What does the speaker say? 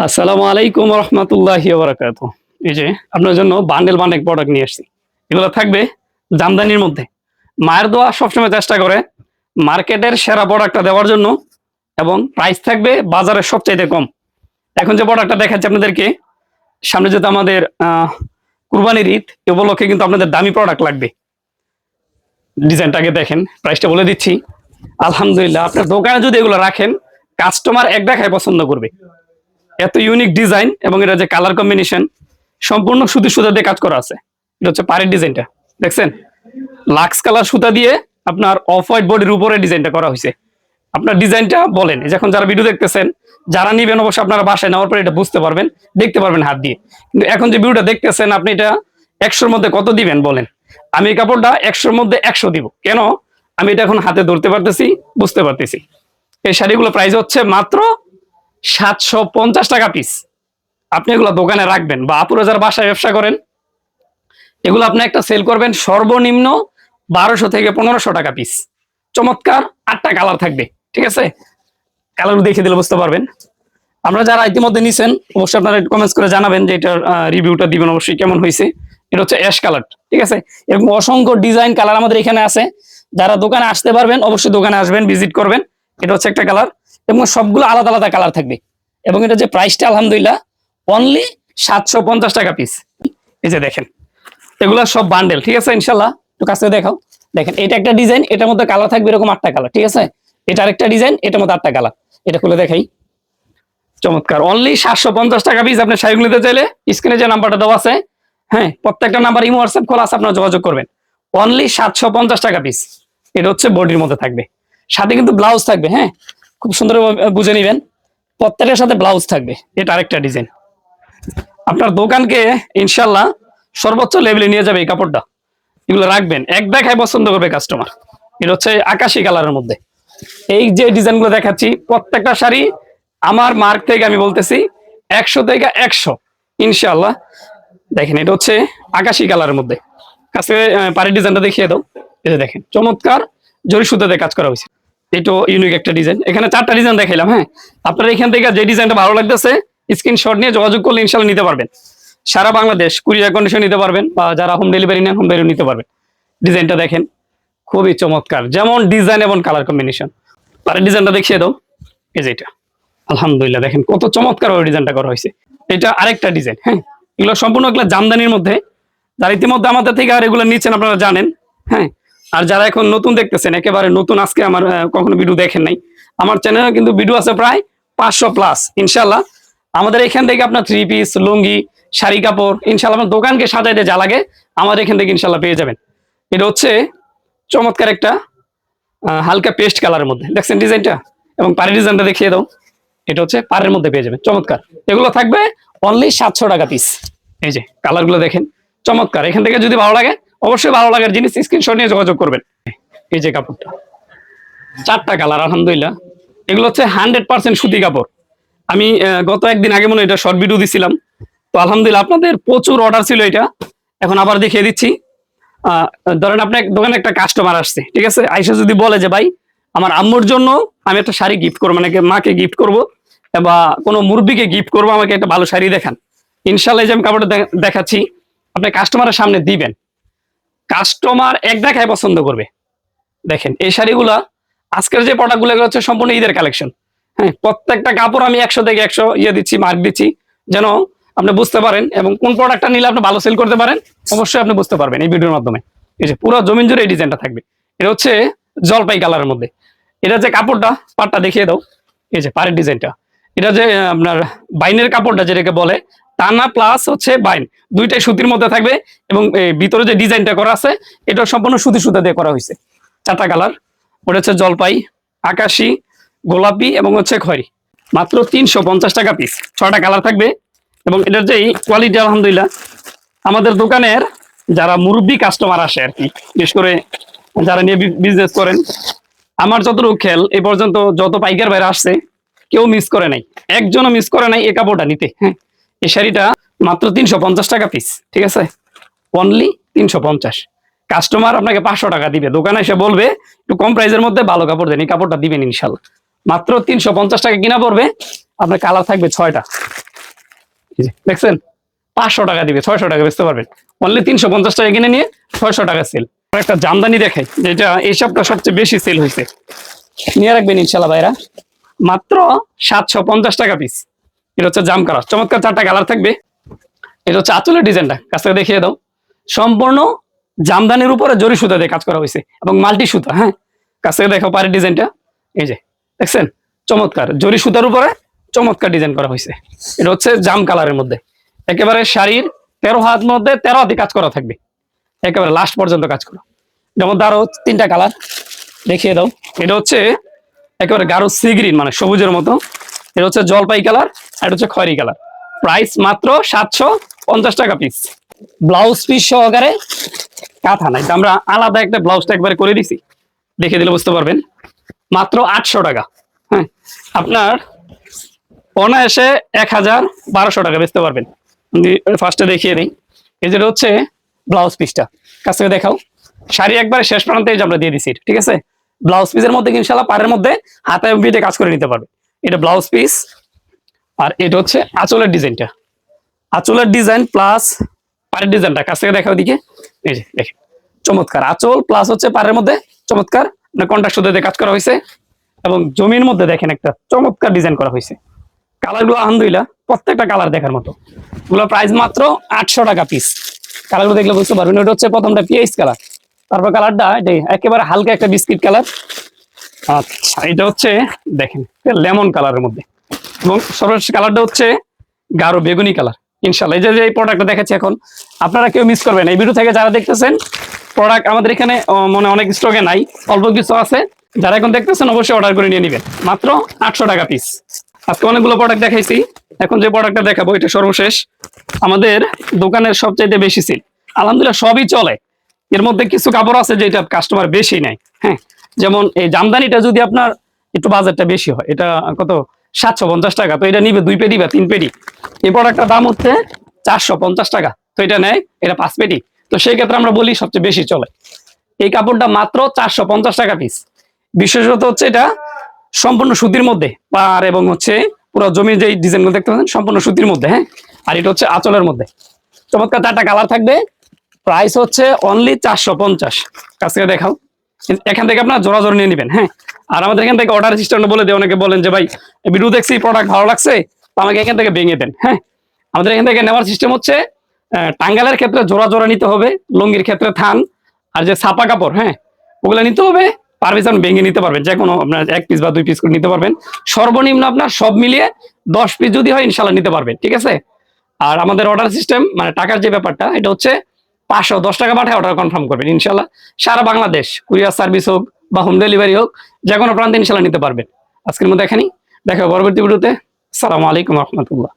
আসসালামু আলাইকুম রহমতুল্লাহি ওয়া বারাকাতুহু। এই যে আপনার জন্য বান্ডেল বান্ডেল প্রোডাক্ট নিয়ে আসছি। এগুলো থাকবে জামদানির মধ্যে। মায়ের দোয়া সবসময় চেষ্টা করে মার্কেটের সেরা প্রোডাক্টটা দেওয়ার জন্য, এবং প্রাইস থাকবে বাজারের সবচাইতে কম। এখন যে প্রোডাক্টটা দেখাচ্ছি আপনাদেরকে, সামনে যেহেতু আমাদের কুরবানির ঈদ, এ উপলক্ষে কিন্তু আপনাদের দামি প্রোডাক্ট লাগবে। ডিজাইনটাকে দেখেন, প্রাইসটা বলে দিচ্ছি। আলহামদুলিল্লাহ, আপনার দোকানে যদি এগুলো রাখেন, কাস্টমার এক দেখায় পছন্দ করবে। এত ইউনিক ডিজাইন, এবং এটা যে কালার কম্বিনেশন সম্পূর্ণ সুতি সুতা দিয়ে কাজ করা আছে। এটা হচ্ছে পাড়ের ডিজাইনটা, দেখছেন? লাক্স কালার সুতা দিয়ে আপনার অফ হোয়াইট বডির উপরে ডিজাইনটা করা হয়েছে। আপনার ডিজাইনটা বলেন, যখন যারা ভিডিও দেখতেছেন, যারা নিবেন অবশ্যই আপনারা বাসায় নেওয়ার পরে এটা বুঝতে পারবেন, দেখতে পারবেন হাত দিয়ে। কিন্তু এখন যে ভিডিওটা দেখতেছেন, আপনি এটা 100-র মধ্যে কত দিবেন বলেন? আমি এই কাপড়টা 100-র মধ্যে 100 দিব। কেন? আমি এটা এখন হাতে ধরতে পারতেছি, বুঝতে পারতেছি। এই শাড়িগুলো প্রাইস হচ্ছে মাত্র 750 টাকা পিস। আপনি এগুলো দোকানে রাখবেন, বা আপুরা যারা বাসায় ব্যবসা করেন, এগুলো আপনি একটা সেল করবেন সর্বনিম্ন 1200 থেকে 1500 টাকা পিস। চমৎকার 8টা কালার থাকবে, ঠিক আছে? কালার দেখে দিলে বুঝতে পারবেন। আমরা যারা ইতিমধ্যে নিছেন, অবশ্যই আপনারা কমেন্টস করে জানাবেন যে এটার রিভিউটা দিবেন অবশ্যই, কেমন হয়েছে। এটা হচ্ছে অ্যাশ কালার, ঠিক আছে? এরকম অসংখ্য ডিজাইন কালার আমাদের এখানে আছে। যারা দোকানে আসতে পারবেন অবশ্যই দোকানে আসবেন, ভিজিট করবেন। এটা হচ্ছে একটা কালার, এবং সবগুলো আলাদা আলাদা কালার থাকবে। এবং এটা যে প্রাইসটা আলহামদুলিল্লাহ অনলি 750 টাকা পিস। এই যে দেখেন, এগুলা সব বান্ডেল, ঠিক আছে? ইনশাল্লাহ একটু কাছে দেখাও। দেখেন, এটা একটা ডিজাইন, এটার মধ্যে কালার থাকবে এরকম 8টা কালার, ঠিক আছে? এটা আরেকটা ডিজাইন, এটার মধ্যে 8টা কালার। এটা খুলে দেখাই। চমৎকার, অনলি 750 টাকা পিস। আপনি শাড়িগুলো নিতে চাইলে স্ক্রিনে যে নাম্বারটা দেওয়া আছে, হ্যাঁ, প্রত্যেকটা নাম্বার ইমো হোয়াটসঅ্যাপ খোলা আছে, আপনারা যোগাযোগ করবেন। অনলি 750 টাকা পিস। এটা হচ্ছে বডির মধ্যে থাকবে, সাথে কিন্তু ব্লাউজ থাকবে। হ্যাঁ, খুব সুন্দর বুঝে নিবেন, প্রত্যেকটার সাথে ব্লাউজ থাকবে। এটা আরেকটা ডিজাইন। আপনার দোকানকে ইনশাল্লাহ সর্বোচ্চ লেভেলে নিয়ে যাবে এই কাপড়টা। এগুলো রাখবেন, এক দেখায় পছন্দ করবে কাস্টমার। এটা হচ্ছে আকাশি কালারের মধ্যে। এই যে ডিজাইনগুলো দেখাচ্ছি, প্রত্যেকটা শাড়ি আমার মার্ক থেকে আমি বলতেছি 100 থেকে 100 ইনশাল্লাহ। দেখেন, এটা হচ্ছে আকাশি কালারের মধ্যে। কাছে পাড়ের ডিজাইনটা দেখিয়ে দাও। এই যে দেখেন, চমৎকার জরি সুতাতে কাজ করা হয়েছে। এটাও ইউনিক একটা ডিজাইন। এখানে 4টা ডিজাইন দেখাইলাম। হ্যাঁ, আপনারা এখান থেকে যে ডিজাইনটা ভালো লাগতেছে স্ক্রিনশট নিয়ে যোগাযোগ করলে ইনশাল্লাহ নিতে পারবেন। সারা বাংলাদেশ কুরিয়ার কন্ডিশন নিতে পারবেন, বা যারা হোম ডেলিভারি নেন হোম ডেলিভারি নিতে পারবেন। ডিজাইনটা দেখেন, খুবই চমৎকার, যেমন ডিজাইন এবং কালার কম্বিনেশন। পাড়ের ডিজাইনটা দেখিয়ে দাও। এই যে এটা, আলহামদুলিল্লাহ দেখেন কত চমৎকার ওই ডিজাইনটা করা হয়েছে। এটা আরেকটা ডিজাইন। হ্যাঁ, এগুলো সম্পূর্ণ এগুলো জামদানির মধ্যে। যারা ইতিমধ্যে আমাদের থেকে আর এগুলো নিচ্ছেন আপনারা জানেন। হ্যাঁ, আর যারা এখন নতুন দেখতেছেন, একেবারে নতুন, আজকে আমার কখনো ভিডিও দেখেন নাই, আমার চ্যানেলে কিন্তু ভিডিও আছে প্রায় 500+। ইনশাল্লাহ আমাদের এখান থেকে আপনার 3 পিস, লুঙ্গি, শাড়ি কাপড় ইনশাল্লাহ আপনার দোকানকে সাজাইতে যা লাগে আমাদের এখান থেকে ইনশাল্লাহ পেয়ে যাবেন। এটা হচ্ছে চমৎকার একটা হালকা পেস্ট কালারের মধ্যে, দেখছেন ডিজাইনটা? এবং পাড়ের ডিজাইনটা দেখিয়ে দাও। এটা হচ্ছে পাড়ের মধ্যে পেয়ে যাবেন, চমৎকার। এগুলো থাকবে অনলি 700 টাকা পিস। এই যে কালারগুলো দেখেন, চমৎকার। এখান থেকে যদি ভালো লাগে অবশ্যই ভালো লাগার জিনিস স্ক্রিনশট নিয়ে যোগাযোগ করবেন। এই যে কাপড়টা, 4টা কালার আলহামদুলিল্লাহ। এগুলো হচ্ছে 100% সুতি কাপড়। আমি গত একদিন আগে মনে হয় এটা শর্ট ভিডিও দিছিলাম। তো আলহামদুলিল্লাহ আপনাদের প্রচুর অর্ডার ছিল এটা, এখন আবার দেখিয়ে দিচ্ছি। ধরেন আপনার দোকানে একটা কাস্টমার আসছে, ঠিক আছে? আইসা যদি বলে যে ভাই আমার আম্মুর জন্য আমি একটা শাড়ি গিফট করবো, মানে মাকে গিফট করবো, বা কোনো মুরব্বিকে গিফট করবো, আমাকে একটা ভালো শাড়ি দেখান। ইনশাল্লাহ যে আমি কাপড়টা দেখাচ্ছি আপনি কাস্টমারের সামনে দিবেন, কাস্টমার এক দেখায় পছন্দ করবে। দেখেন এই শাড়িগুলা, আজকের যে প্রোডাক্টগুলো হচ্ছে সম্পূর্ণ ঈদের কালেকশন। হ্যাঁ, প্রত্যেকটা কাপড় আমি 100 থেকে 100 দিচ্ছি, মার্ক দিচ্ছি, যেন আপনি বুঝতে পারেন, এবং কোন প্রোডাক্টটা নিলে আপনি ভালো সেল করতে পারেন অবশ্যই আপনি বুঝতে পারবেন এই ভিডিওর মাধ্যমে। এই যে পুরো জমিন জুড়ে এই ডিজাইনটা থাকবে। এটা হচ্ছে জলপাই কালারের মধ্যে। এটা যে কাপড়টা, পাটটা দেখিয়ে দাও। এই যে পাড়ের ডিজাইনটা, এটা যে আপনার বাইনের কাপড়টা যেটাকে বলে, টানা প্লাস হচ্ছে বাইন, দুইটাই সুতির মধ্যে থাকবে। এবং ভিতরে যে ডিজাইনটা করা আছে এটা সম্পূর্ণ সুতি সুতা দিয়ে করা হয়েছে। 4টা কালার, ওটা হচ্ছে জলপাই, আকাশি, গোলাপি এবং হচ্ছে খয়েরি। মাত্র 350 টাকা পিস। 6টা কালার থাকবে। এবং এটার যে কোয়ালিটি আলহামদুলিল্লাহ, আমাদের দোকানের যারা মুরব্বী কাস্টমার আসে আর কি, বিশেষ করে যারা নিয়ে বিজনেস করেন, আমার যতটুকু খেয়াল এই পর্যন্ত যত পাইকার বাইরে আসছে কেউ মিস করে নাই, একজনও মিস করে নাই এই কাপড়টা নিতে। হ্যাঁ, এই শাড়িটা মাত্র 350 টাকা পিস, ঠিক আছে? অনলি 350। কাস্টমার আপনাকে 500 টাকা দিবে, দোকানে এসে বলবে একটু কম প্রাইসের মধ্যে ভালো কাপড় দেন, এই কাপড়টা দিবেন ইনশাল্লাহ। মাত্র 350 টাকা কিনা পড়বে। আপনার কালার থাকবে 6টা। এই যে দেখছেন 500 টাকা দিবে, 600 টাকা বেচতে পারবেন। অনলি 350 টাকা কিনে নিয়ে 600 টাকা সেল। একটা জামদানি দেখাই, যেটা এই সপ্তাহ সবচেয়ে বেশি সেল হয়েছে, নিয়ে রাখবেন ইনশাল্লাহ ভাইরা। মাত্র 750 টাকা পিস। এটা হচ্ছে জাম কালার, চমৎকার 4টা কালার থাকবে। এটা হচ্ছে আঁচলের ডিজাইনটা, কাছ থেকে দেখিয়ে দাও। সম্পূর্ণ জামদানির উপরে জরি সুতা দিয়ে কাজ করা হয়েছে এবং মাল্টি সুতা। হ্যাঁ, কাছ থেকে দেখো পাড়ের ডিজাইনটা, এই যে দেখছেন, চমৎকার জরি সুতার উপরে চমৎকার ডিজাইন করা হয়েছে। এটা হচ্ছে জাম কালারের মধ্যে, একেবারে শাড়ির 13 হাত মধ্যে 13 হাতে কাজ করা থাকবে, একেবারে লাস্ট পর্যন্ত কাজ করা। এটার মধ্যে আরো 3টা কালার দেখিয়ে দাও। এটা হচ্ছে একেবারে গাঢ় সি গ্রিন, মানে সবুজের মতো। এটা হচ্ছে জলপাই কালার, আর এটা হচ্ছে খয়েরি কালার। প্রাইস মাত্র 750 টাকা পিস। ব্লাউজ পিস সহকারে কাঁথা নাই, আমরা আলাদা একটা ব্লাউজটা একবারে করে দিছি, দেখে দিলে বুঝতে পারবেন। মাত্র 800 টাকা। হ্যাঁ, আপনার অনায়াসে 1000-1200 টাকা বেচতে পারবেন। ফার্স্টে দেখিয়ে দিই, এই যেটা হচ্ছে ব্লাউজ পিসটা, কাছ থেকে দেখাও। শাড়ি একবারে শেষ প্রান্তে আমরা দিয়ে দিছি, ঠিক আছে। ব্লাউজ পিসের মধ্যে ইনশাল্লাহ পাড়ের মধ্যে হাতে পিঠে কাজ করে নিতে পারবে। এটা ব্লাউজ পিস, আর এটা হচ্ছে আঁচলের ডিজাইনটা, আঁচলের ডিজাইন প্লাস পাড়ের ডিজাইনটা, কাছ থেকে দেখাও দিকে। এই যে দেখেন, চমৎকার আঁচল প্লাস হচ্ছে পাড়ের মধ্যে চমৎকার কন্ট্রাস্ট সুতা দিয়ে কাজ করা হয়েছে। এবং জমির মধ্যে দেখেন একটা চমৎকার ডিজাইন করা হয়েছে। কালারগুলো আলহামদুলিল্লাহ প্রত্যেকটা কালার দেখার মতো। এগুলো প্রাইস মাত্র 800 টাকা পিস। কালারগুলো দেখলে বুঝতে পারবেন। এটা হচ্ছে প্রথমটা পিএইচ কালার, তারপর কালারটা এটাই একেবারে হালকা একটা বিস্কিট কালার। আচ্ছা, এটা হচ্ছে দেখেন লেমন কালারের মধ্যে, এবং সর্বশেষ কালারটা হচ্ছে গাঢ় বেগুনি কালার। ইনশাল্লাহ এই যে প্রোডাক্টটা দেখাচ্ছি এখন, আপনারা কেউ মিস করবেন। এই ভিডিও থেকে যারা দেখতেছেন, প্রোডাক্ট আমাদের এখানে মনে অনেক স্টকে নাই, অল্প কিছু আছে। যারা এখন দেখতেছেন অবশ্যই অর্ডার করে নিয়ে নেবেন, মাত্র 800 টাকা পিস। আজকে অনেকগুলো প্রোডাক্ট দেখাইছি, এখন যে প্রোডাক্টটা দেখাবো এটা সর্বশেষ। আমাদের দোকানের সবচাইতে বেশি সেল, আলহামদুলিল্লাহ সবই চলে। এর মধ্যে কিছু কাপড় আছে যেটা কাস্টমার বেশি নাই। হ্যাঁ, যেমন এই জামদানিটা যদি আপনার একটু বাজারটা বেশি হয়, এটা কত 750 টাকা, তো এটা নিবে 2 পেটি বা 3 পেটি। এই প্রোডাক্টটার দাম হচ্ছে 450 টাকা, তো এটা নেয় এটা 5 পেটি। তো সেই ক্ষেত্রে আমরা বলি সবচেয়ে বেশি চলে। এই কাপড়টা মাত্র 450 টাকা পিস। বিশেষত হচ্ছে এটা সম্পূর্ণ সুতির মধ্যে, পার এবং হচ্ছে পুরো জমির যে ডিজাইনগুলো দেখতে পাচ্ছেন সম্পূর্ণ সুতির মধ্যে। হ্যাঁ, আর এটা হচ্ছে আঁচলের মধ্যে, চমৎকার 4টা কালার থাকবে। প্রাইস হচ্ছে অনলি 450। কাছ থেকে দেখাও, এখান থেকে আপনার জোড়া জোড়া নিয়ে নেবেন। হ্যাঁ, আর আমাদের এখান থেকে অর্ডার সিস্টেমটা বলে দেয়। অনেকে বলেন যে ভাই ভিডিও দেখছি প্রোডাক্ট ভালো লাগছে, তো আমাকে এখান থেকে ভেঙে দেন। হ্যাঁ, আমাদের এখান থেকে নেওয়ার সিস্টেম হচ্ছে টাঙ্গালের ক্ষেত্রে জোড়া জোড়া নিতে হবে, লুঙ্গির ক্ষেত্রে থান, আর যে ছাপা কাপড় হ্যাঁ ওগুলো নিতে হবে। পারমিশন ভেঙে নিতে পারবেন, যে কোনো আপনার 1 পিস বা 2 পিস করে নিতে পারবেন। সর্বনিম্ন আপনার সব মিলিয়ে 10 পিস যদি হয় ইনশাল্লাহ নিতে পারবেন, ঠিক আছে। আর আমাদের অর্ডার সিস্টেম মানে টাকার যে ব্যাপারটা, এটা হচ্ছে 510 টাকা পাঠায় অর্ডার কনফার্ম করবেন। ইনশাল্লাহ সারা বাংলাদেশ কুরিয়ার সার্ভিস হোক বা হোম ডেলিভারি হোক, যে কোনো প্রান্তে ইনশাল্লাহ নিতে পারবেন। আজকের মধ্যে এখানেই দেখা পরবর্তী ভিডিওতে। আসসালামু আলাইকুম রহমতুল্লাহ।